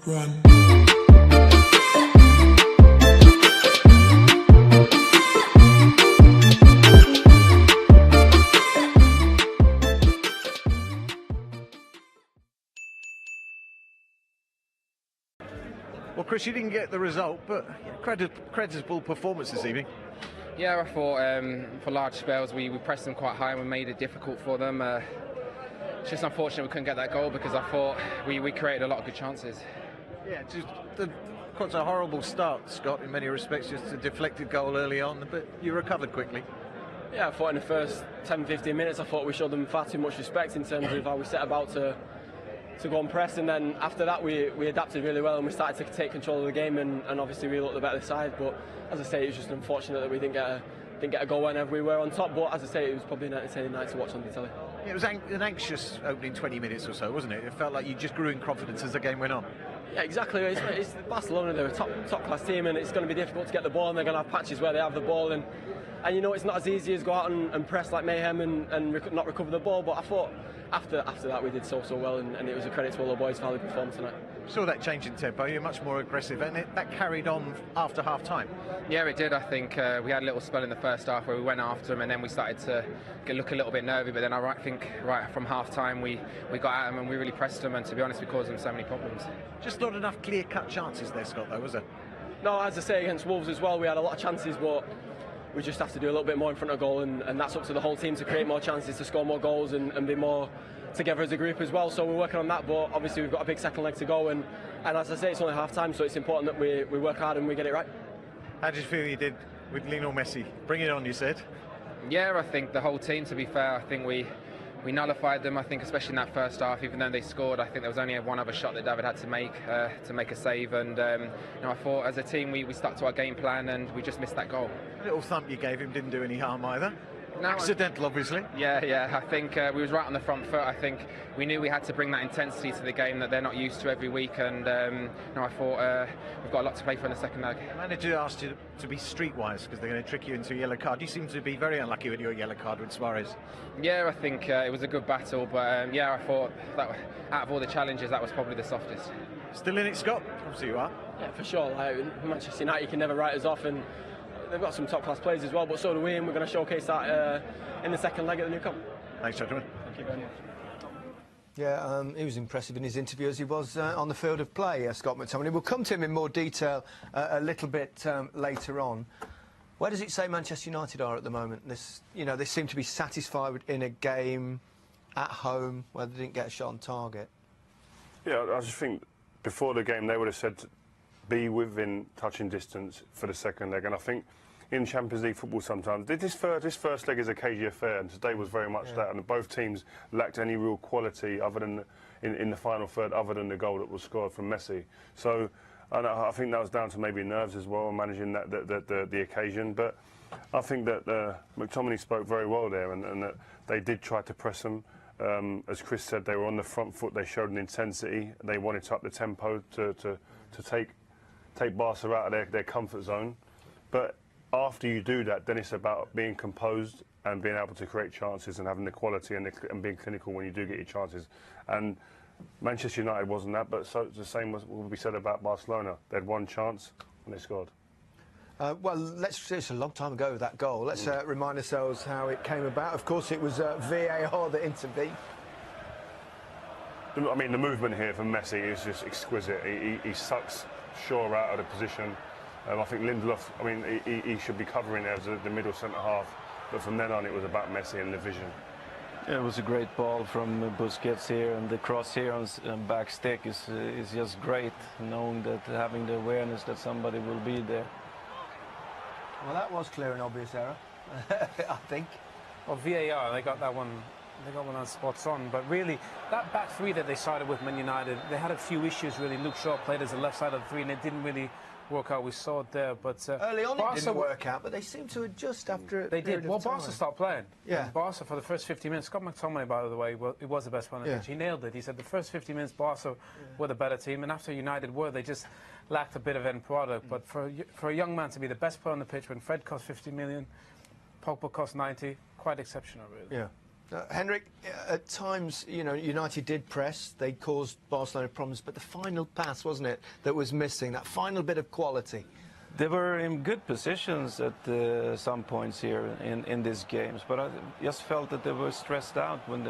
Run. Well, Chris, you didn't get the result, but creditable performance this evening. Yeah, I thought for large spells we pressed them quite high and we made it difficult for them. It's just unfortunate we couldn't get that goal because I thought we created a lot of good chances. Yeah, just quite a horrible start, Scott, in many respects, just a deflected goal early on, but you recovered quickly. Yeah, I thought in the first 10-15 minutes I thought we showed them far too much respect in terms of how we set about to go and press, and then after that we adapted really well and we started to take control of the game and obviously we looked the better side. But as I say, it was just unfortunate that we didn't get a goal whenever we were on top, but as I say, it was probably an entertaining night to watch on the telly. Yeah, it was an anxious opening 20 minutes or so, wasn't it? It felt like you just grew in confidence as the game went on. Yeah, exactly. It's Barcelona, they're a top class team and it's going to be difficult to get the ball and they're going to have patches where they have the ball and you know it's not as easy as go out and press like mayhem and not recover the ball, but I thought after that we did so well and it was a credit to all the boys for how they performed tonight. Saw that change in tempo, you're much more aggressive, and that carried on after half time. Yeah, it did. I think we had a little spell in the first half where we went after them and then we started to look a little bit nervy, but then I think right from half time we got at them and we really pressed them, and to be honest we caused them so many problems. Just not enough clear-cut chances there, Scott, though, was there? No, as I say, against Wolves as well we had a lot of chances, but we just have to do a little bit more in front of goal and that's up to the whole team to create more chances, to score more goals and be more together as a group as well. So we're working on that, but obviously we've got a big second leg to go and as I say, it's only half time, so it's important that we work hard and we get it right. How did you feel you did with Lionel Messi? Bring it on, you said. Yeah, I think the whole team, to be fair, I think we nullified them. I think especially in that first half, even though they scored, I think there was only one other shot that David had to make a save, and you know, I thought as a team we stuck to our game plan and we just missed that goal. A little thump you gave him didn't do any harm either. No, accidental, obviously. Yeah. I think we was right on the front foot. I think we knew we had to bring that intensity to the game that they're not used to every week, and you know, I thought we've got a lot to play for in the second leg. The manager asked you to be streetwise because they're going to trick you into a yellow card. You seem to be very unlucky with your yellow card with Suarez. Yeah, I think it was a good battle, but yeah, I thought that out of all the challenges, that was probably the softest. Still in it, Scott? Obviously you are. Yeah, for sure. Like, Manchester United can never write us off, and they've got some top-class players as well, but so do we, and we're going to showcase that in the second leg at the new camp. Thanks, gentlemen. Thank you very much. Yeah, he was impressive in his interview as he was on the field of play, Scott McTominay. We'll come to him in more detail a little bit later on. Where does it say Manchester United are at the moment? You know, they seem to be satisfied in a game at home where they didn't get a shot on target. Yeah, I just think before the game they would have said be within touching distance for the second leg, and I think in Champions League football sometimes this first leg is a cagey affair, and today was very much that, and both teams lacked any real quality other than in the final third, other than the goal that was scored from Messi. So and I think that was down to maybe nerves as well, managing the occasion. But I think that McTominay spoke very well there, and that they did try to press them. As Chris said, they were on the front foot. They showed an intensity. They wanted to up the tempo to take Barca out of their comfort zone. But after you do that, then it's about being composed and being able to create chances and having the quality and being clinical when you do get your chances. And Manchester United wasn't that, but so the same will be said about Barcelona. They had one chance and they scored. Well, it's a long time ago, that goal. Let's remind ourselves how it came about. Of course, it was VAR that intervened. I mean, the movement here from Messi is just exquisite. He sucks Shaw out of the position. I think Lindelof, I mean, he should be covering there as the middle centre-half. But from then on, it was about Messi and the vision. Yeah, it was a great ball from Busquets here, and the cross here on back stick is just great, knowing that, having the awareness that somebody will be there. Well, that was clear and obvious error, I think. Well, VAR, they got that one. They got one on spots on, but really, that back three that they started with Man United, they had a few issues really. Luke Shaw played as the left side of the three, and it didn't really work out. We saw it there, but early on it didn't work out, but they seemed to adjust after they did. Well, Barca stopped playing. Yeah. And Barca for the first 50 minutes. Scott McTominay, by the way, it was the best player on the pitch. He nailed it. He said the first 50 minutes Barca were the better team, and after United were, they just lacked a bit of end product. But for a young man to be the best player on the pitch when Fred cost 50 million, Pogba cost 90, quite exceptional, really. Yeah. Henrik, at times, you know, United did press. They caused Barcelona problems, but the final pass, wasn't it, that was missing, that final bit of quality? They were in good positions at some points here in these games, but I just felt that they were stressed out when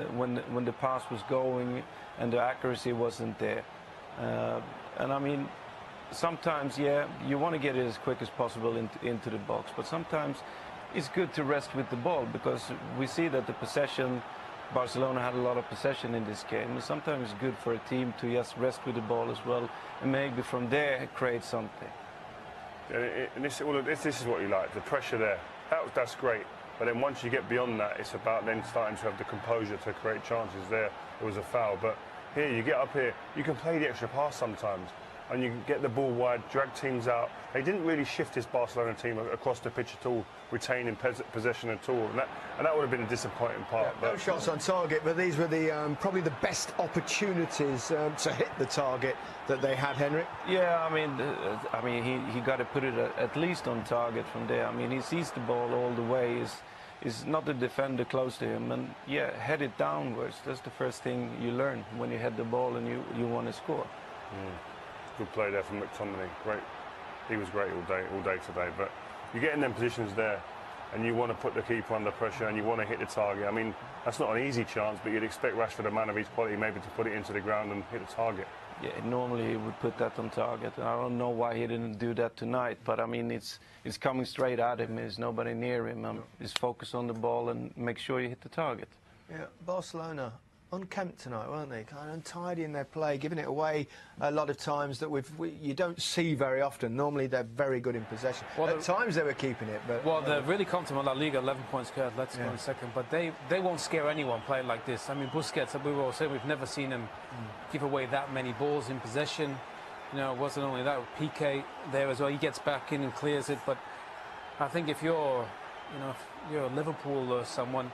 the pass was going and the accuracy wasn't there. And I mean, sometimes, yeah, you want to get it as quick as possible into the box, but sometimes it's good to rest with the ball, because we see that the possession, Barcelona had a lot of possession in this game, and sometimes it's good for a team to just rest with the ball as well, and maybe from there create something. And this is what you like, the pressure there. That's great. But then once you get beyond that, it's about then starting to have the composure to create chances. There was a foul, but here you get up here, you can play the extra pass sometimes, and you can get the ball wide, drag teams out. They didn't really shift this Barcelona team across the pitch at all, retaining possession at all, and that would have been a disappointing part. Yeah, no shots on target, but these were the probably the best opportunities to hit the target that they had, Henrik. Yeah, I mean, he got to put it at least on target from there. I mean, he sees the ball all the way. Is not the defender close to him, and yeah, head it downwards. That's the first thing you learn when you head the ball and you want to score. Good play there from McTominay. Great, he was great all day today. But you get in them positions there, and you want to put the keeper under pressure, and you want to hit the target. I mean, that's not an easy chance, but you'd expect Rashford, a man of his quality, maybe to put it into the ground and hit the target. Yeah, normally he would put that on target. I don't know why he didn't do that tonight, but I mean, it's coming straight at him. There's nobody near him. He's focused on the ball and make sure you hit the target. Yeah, Barcelona unkempt tonight, weren't they? Kind of untidy in their play, giving it away a lot of times that you don't see very often. Normally they're very good in possession. Well, at times they were keeping it, but... Well, they're really comfortable in La Liga, 11 points clear, Atletico in second, but they won't scare anyone playing like this. I mean, Busquets, we were all saying, we've never seen him give away that many balls in possession. You know, it wasn't only that, with Piqué there as well. He gets back in and clears it, but I think if you're Liverpool or someone,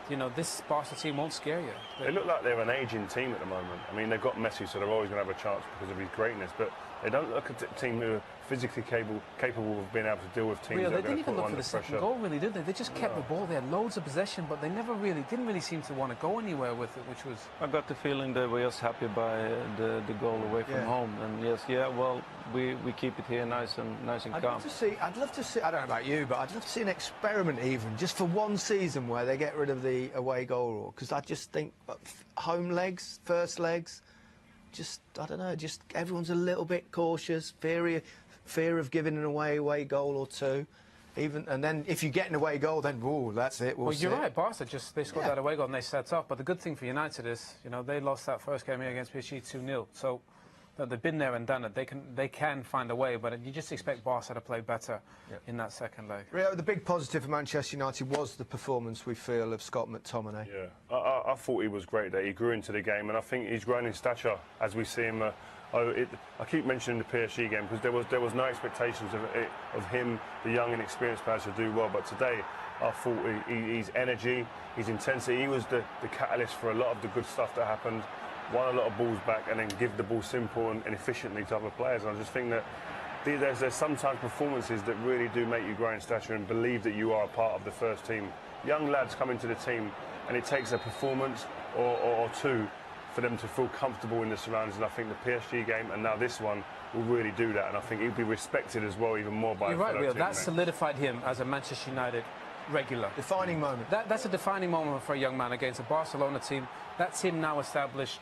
you know, this Barca team won't scare you. They look like they're an ageing team at the moment. I mean, they've got Messi, so they're always going to have a chance because of his greatness, but they don't look at a team who are physically capable of being able to deal with teams. Well, that they didn't even look for the second goal, really, did they? They just kept the ball. They had loads of possession, but they didn't really seem to want to go anywhere with it, which was... I got the feeling they were just happy by the goal away from home. And yes, well, we keep it here nice and calm. I'd love to see, I don't know about you, but I'd love to see an experiment even, just for one season where they get rid of the away goal rule, because I just think home legs, first legs, just, I don't know, just everyone's a little bit cautious, fear of giving an away goal or two. And then if you get an away goal, then, ooh, that's it. Well, you're right, Barca they scored that away goal and they set up. But the good thing for United is, you know, they lost that first game here against PSG 2-0. So they've been there and done it. They can find a way, but you just expect Barca to play better in that second leg. Rio, the big positive for Manchester United was the performance, we feel, of Scott McTominay. Yeah, I thought he was great there. He grew into the game, and I think he's grown in stature as we see him. I keep mentioning the PSG game because there was no expectations of him, the young and experienced player, to do well. But today, I thought his energy, his intensity, he was the catalyst for a lot of the good stuff that happened. Won a lot of balls back and then give the ball simple and efficiently to other players. And I just think that there's sometimes performances that really do make you grow in stature and believe that you are a part of the first team. Young lads come into the team and it takes a performance or two for them to feel comfortable in the surroundings, and I think the PSG game and now this one will really do that, and I think he'll be respected as well even more by You're right, Will. That solidified him as a Manchester United regular. Defining moment. That's a defining moment for a young man against a Barcelona team. That's him now established,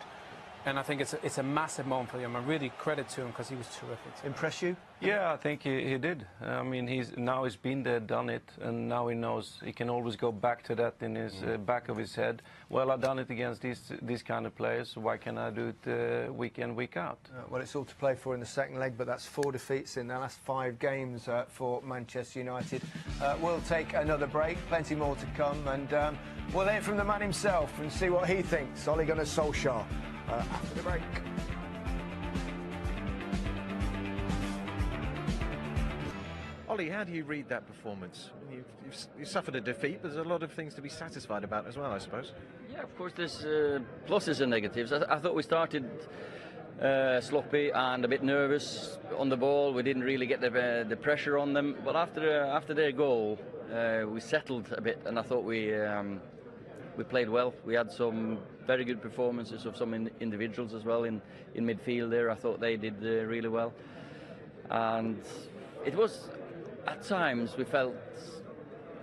and I think it's a massive moment for him. I really credit to him because he was terrific. Impress you? Yeah, I think he did. I mean, he's been there, done it, and now he knows he can always go back to that in his back of his head. Well, I've done it against these kind of players, so why can't I do it week in, week out? Well, it's all to play for in the second leg, but that's 4 defeats in the last 5 games for Manchester United. We'll take another break, plenty more to come, and we'll hear from the man himself and see what he thinks. Ole Gunnar Solskjaer after the break. Ollie, how do you read that performance? You suffered a defeat, but there's a lot of things to be satisfied about as well, I suppose. Yeah, of course, there's pluses and negatives. I thought we started sloppy and a bit nervous on the ball. We didn't really get the pressure on them. But after their goal, we settled a bit, and I thought we we played well. We had some very good performances of some individuals as well in midfield there. I thought they did really well. And it was, at times, we felt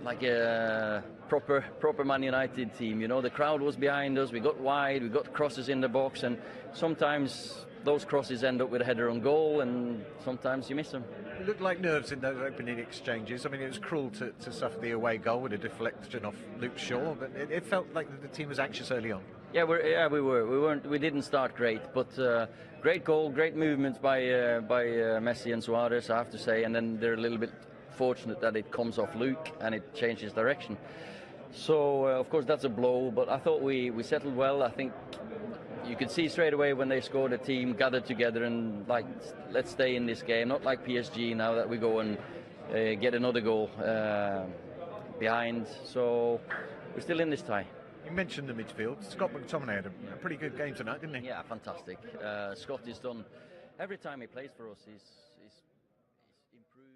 like a proper Man United team. You know, the crowd was behind us, we got wide, we got crosses in the box, and sometimes those crosses end up with a header on goal, and sometimes you miss them. It looked like nerves in those opening exchanges. I mean, it was cruel to suffer the away goal with a deflection off Luke Shaw, but it felt like the team was anxious early on. Yeah, we didn't start great, but great goal, great movements by Messi and Suarez, I have to say, and then they're a little bit fortunate that it comes off Luke and it changes direction. So of course that's a blow, but I thought we settled well. I think you could see straight away when they scored, the team gathered together and like, let's stay in this game, not like PSG now that we go and get another goal behind. So we're still in this tie. You mentioned the midfield. Scott McTominay had a pretty good game tonight, didn't he? Yeah, fantastic. Scott is done, every time he plays for us, he's improving.